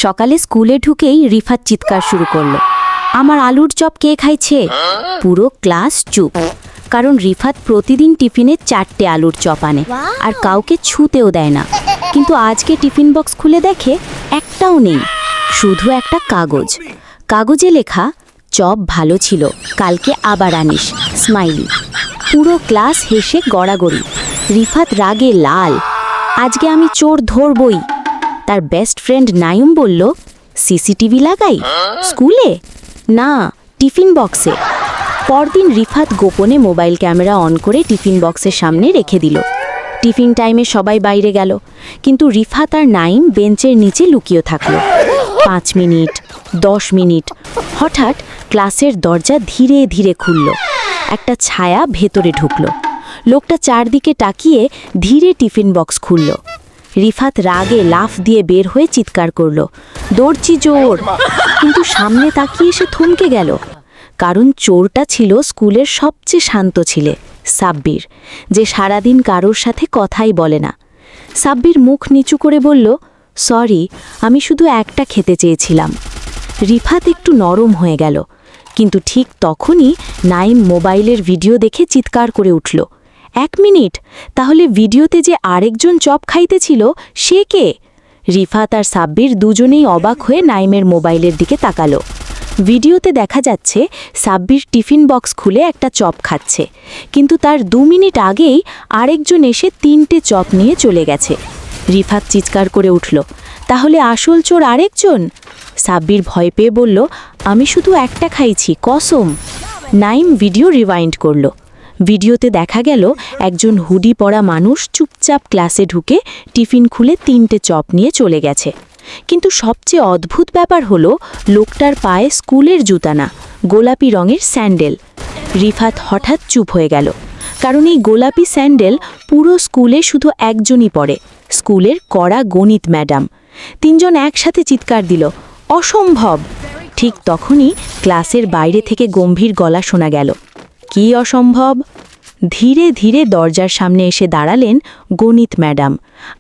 সকালে স্কুলে ঢুকেই রিফাত চিৎকার শুরু করলো, আমার আলুর চপ কে খাইছে? পুরো ক্লাস চুপ, কারণ রিফাত প্রতিদিন টিফিনে 4টে আলুর চপ আনে আর কাউকে ছুঁতেও দেয় না। কিন্তু আজকে টিফিন বক্স খুলে দেখে একটাও নেই, শুধু একটা কাগজে লেখা, চপ ভালো ছিল, কালকে আবার আনিস, স্মাইলি। পুরো ক্লাস হেসে গড়াগড়ি। রিফাত রাগে লাল, আজকে আমি চোর ধরবই। তার বেস্ট ফ্রেন্ড নাইম বলল, সিসিটিভি লাগাই? স্কুলে না, টিফিন বক্সে। পরদিন রিফাত গোপনে মোবাইল ক্যামেরা অন করে টিফিন বক্সের সামনে রেখে দিল। টিফিন টাইমে সবাই বাইরে গেল, কিন্তু রিফাত আর নাইম বেঞ্চের নিচে লুকিয়ে থাকলো। 5 মিনিট, 10 মিনিট, হঠাৎ ক্লাসের দরজা ধীরে ধীরে খুলল। একটা ছায়া ভেতরে ঢুকল। লোকটা চারদিকে তাকিয়ে ধীরে টিফিন বক্স খুলল। রিফাত রাগে লাফ দিয়ে বের হয়ে চিৎকার করল, দৌড়ছি চোর! কিন্তু সামনে তাকিয়ে সে থমকে গেল, কারণ চোরটা ছিল স্কুলের সবচেয়ে শান্ত ছেলে, সাব্বির, যে সারাদিন কারোর সাথে কথাই বলে না। সাব্বির মুখ নিচু করে বলল, সরি, আমি শুধু একটা খেতে চেয়েছিলাম। রিফাত একটু নরম হয়ে গেল, কিন্তু ঠিক তখনই নাইম মোবাইলের ভিডিও দেখে চিৎকার করে উঠল, 1 মিনিট, তাহলে ভিডিওতে যে আরেকজন চপ খাইতেছিল সে কে? রিফাত আর সাব্বির দুজনেই অবাক হয়ে নাইমের মোবাইলের দিকে তাকালো। ভিডিওতে দেখা যাচ্ছে সাব্বির টিফিন বক্স খুলে একটা চপ খাচ্ছে, কিন্তু তার 2 মিনিট আগেই আরেকজন এসে 3টে চপ নিয়ে চলে গেছে। রিফাত চিৎকার করে উঠল, তাহলে আসল চোর আরেকজন? সাব্বির ভয় পেয়ে বলল, আমি শুধু একটা খাইছি, কসম। নাইম ভিডিও রিওয়াইন্ড করল। ভিডিওতে দেখা গেল একজন হুডি পরা মানুষ চুপচাপ ক্লাসে ঢুকে টিফিন খুলে 3টে চপ নিয়ে চলে গেছে। কিন্তু সবচেয়ে অদ্ভুত ব্যাপার হলো, লোকটার পায়ে স্কুলের জুতা না, গোলাপি রঙের স্যান্ডেল। রিফাত হঠাৎ চুপ হয়ে গেল, কারণ এই গোলাপি স্যান্ডেল পুরো স্কুলে শুধু একজনই পরে, স্কুলের কড়া গণিত ম্যাডাম। 3জন একসাথে চিৎকার দিল, অসম্ভব! ঠিক তখনই ক্লাসের বাইরে থেকে গম্ভীর গলা শোনা গেল, কি অসম্ভব? ধীরে ধীরে দরজার সামনে এসে দাঁড়ালেন গণিত ম্যাডাম,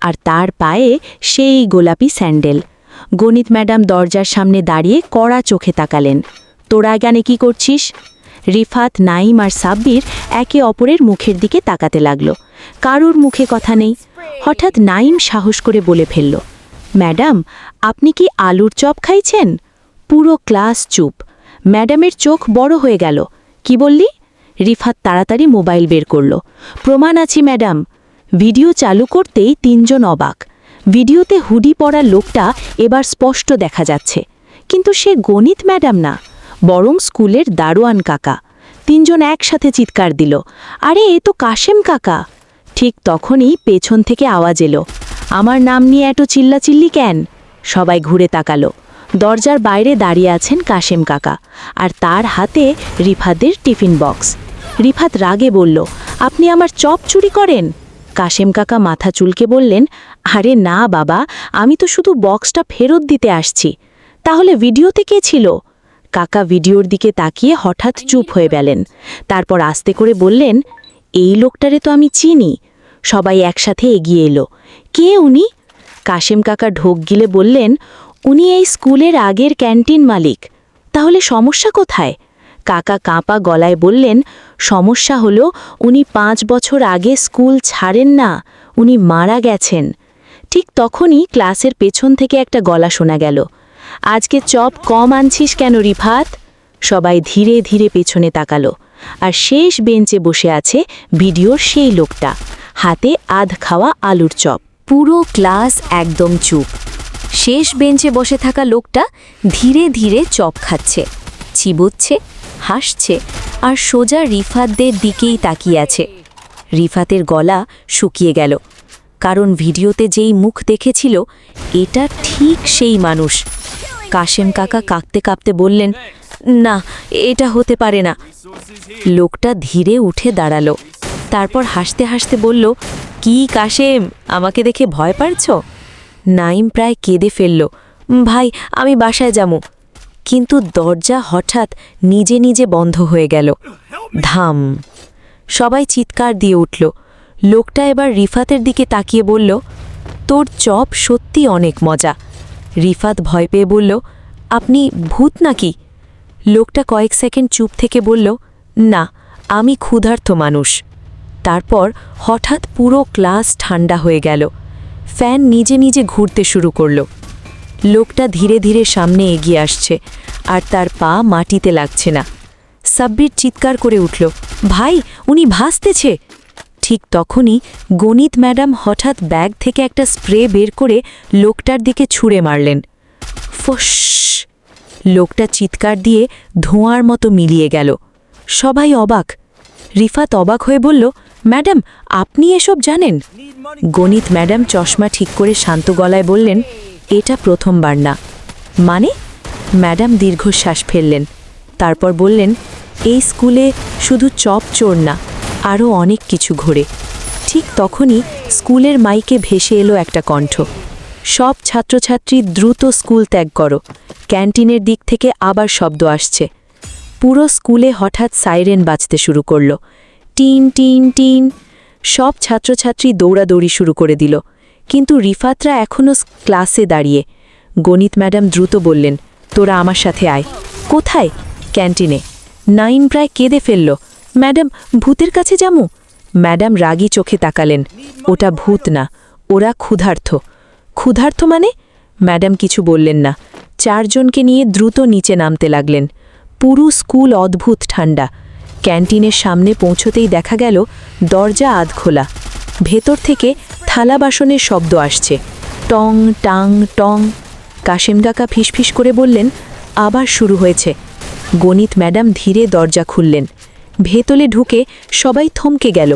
আর তার পায়ে সেই গোলাপি স্যান্ডেল। গণিত ম্যাডাম দরজার সামনে দাঁড়িয়ে কড়া চোখে তাকালেন, তোরা এখানে কি করছিস? রিফাত, নাইম আর সাব্বির একে অপরের মুখের দিকে তাকাতে লাগলো। কারোর মুখে কথা নেই। হঠাৎ নাইম সাহস করে বলে ফেলল, ম্যাডাম, আপনি কি আলুর চপ খাইছেন? পুরো ক্লাস চুপ। ম্যাডামের চোখ বড় হয়ে গেল, কি বললি? রিফাত তাড়াতাড়ি মোবাইল বের করল, প্রমাণ আছি ম্যাডাম। ভিডিও চালু করতেই 3জন অবাক। ভিডিওতে হুডি পরা লোকটা এবার স্পষ্ট দেখা যাচ্ছে, কিন্তু সে গণিত ম্যাডাম না, বরং স্কুলের দারোয়ান কাকা। 3জন একসাথে চিৎকার দিল, আরে এ তো কাশেম কাকা! ঠিক তখনই পেছন থেকে আওয়াজ এলো, আমার নাম নিয়ে এত চিল্লাচিল্লি কেন? সবাই ঘুরে তাকালো। দরজার বাইরে দাঁড়িয়ে আছেন কাশেম কাকা, আর তার হাতে রিফাতের টিফিন বক্স। রিফাত রাগে বলল, আপনি আমার চপ চুরি করেন? কাশেম কাকা মাথা চুলকে বললেন, আরে না বাবা, আমি তো শুধু বক্সটা ফেরত দিতে আসছি। তাহলে ভিডিওতে কে ছিল? কাকা ভিডিওর দিকে তাকিয়ে হঠাৎ চুপ হয়ে গেলেন। তারপর আস্তে করে বললেন, এই লোকটারে তো আমি চিনি। সবাই একসাথে এগিয়ে এলো, কে উনি? কাশেম কাকা ঢোক গিলে বললেন, উনি এই স্কুলের আগের ক্যান্টিন মালিক। তাহলে সমস্যা কোথায়? কাকা কাঁপা গলায় বললেন, সমস্যা হলো উনি 5 বছর আগে স্কুল ছাড়েন না, উনি মারা গেছেন। ঠিক তখনই ক্লাসের পেছন থেকে একটা গলা শোনা গেল, আজকে চপ কম আনছিস কেন রিফাত? সবাই ধীরে ধীরে পেছনে তাকালো, আর শেষ বেঞ্চে বসে আছে ভিডিওর সেই লোকটা, হাতে আধ খাওয়া আলুর চপ। পুরো ক্লাস একদম চুপ। শেষ বেঞ্চে বসে থাকা লোকটা ধীরে ধীরে চপ খাচ্ছে, চিবোচ্ছে, হাসছে, আর সোজা রিফাতদের দিকেই তাকিয়ে আছে। রিফাতের গলা শুকিয়ে গেল, কারণ ভিডিওতে যেই মুখ দেখেছিল এটা ঠিক সেই মানুষ। কাশেম কাকা কাঁপতে কাঁপতে বললেন, না, এটা হতে পারে না। লোকটা ধীরে উঠে দাঁড়ালো, তারপর হাসতে হাসতে বলল, কি কাশেম, আমাকে দেখে ভয় পাচ্ছ? নাইম প্রায় কেঁদে ফেলল, ভাই, আমি বাসায় যাবো। কিন্তু দরজা হঠাৎ নিজে নিজে বন্ধ হয়ে গেল। ধাম! সবাই চিৎকার দিয়ে উঠল। লোকটা এবার রিফাতের দিকে তাকিয়ে বলল, তোর চপ সত্যি অনেক মজা, রিফাত ভয় পেয়ে বলল, আপনি ভূত নাকি? লোকটা কয়েক সেকেন্ড চুপ থেকে বলল, না, আমি ক্ষুধার্ত মানুষ। তারপর হঠাৎ পুরো ক্লাস ঠান্ডা হয়ে গেল। ফ্যান নিজে নিজে ঘুরতে শুরু করল। লোকটা ধীরে ধীরে সামনে এগিয়ে আসছে, আর তার পা মাটিতে লাগছে না। সাব্বির চিৎকার করে উঠল, ভাই, উনি ভাসতেছে। ঠিক তখনই গণিত ম্যাডাম হঠাৎ ব্যাগ থেকে একটা স্প্রে বের করে লোকটার দিকে ছুঁড়ে মারলেন। ফস! লোকটা চিৎকার দিয়ে ধোঁয়ার মতো মিলিয়ে গেল। সবাই অবাক। রিফাত অবাক হয়ে বলল, ম্যাডাম, আপনি এসব জানেন? গণিত ম্যাডাম চশমা ঠিক করে শান্ত গলায় বললেন, এটা প্রথমবার না। মানে? ম্যাডাম দীর্ঘশ্বাস ফেললেন। তারপর বললেন, এই স্কুলে শুধু চপ চোর না, আরও অনেক কিছু ঘোরে। ঠিক তখনই স্কুলের মাইকে ভেসে এলো একটা কণ্ঠ, সব ছাত্রছাত্রী দ্রুত স্কুল ত্যাগ করো, ক্যান্টিনের দিক থেকে আবার শব্দ আসছে। পুরো স্কুলে হঠাৎ সাইরেন বাজতে শুরু করল, টিন টিন টিন। সব ছাত্রছাত্রী দৌড়াদৌড়ি শুরু করে দিল, কিন্তু রিফাতরা এখনও ক্লাসে দাঁড়িয়ে। গণিত ম্যাডাম দ্রুত বললেন, তোরা আমার সাথে আয়। কোথায়? ক্যান্টিনে। নাইন প্রায় কেঁদে ফেলল, ম্যাডাম, ভূতের কাছে যামু? ম্যাডাম রাগী চোখে তাকালেন, ওটা ভূত না, ওরা ক্ষুধার্ত। ক্ষুধার্ত মানে? ম্যাডাম কিছু বললেন না। চারজনকে নিয়ে দ্রুত নিচে নামতে লাগলেন। পুরো স্কুল অদ্ভুত ঠান্ডা। ক্যান্টিনের সামনে পৌঁছতেই দেখা গেল দরজা আধ খোলা। ভেতর থেকে থালা বাসনের শব্দ আসছে, টং টাং টং। কাশেম কাকা ফিসফিস করে বললেন, আবার শুরু হয়েছে। গণিত ম্যাডাম ধীরে দরজা খুললেন। ভেতরে ঢুকে সবাই থমকে গেল,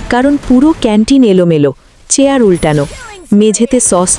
কারণ পুরো ক্যান্টিন এলোমেলো, চেয়ার উল্টানো, মেঝেতে সস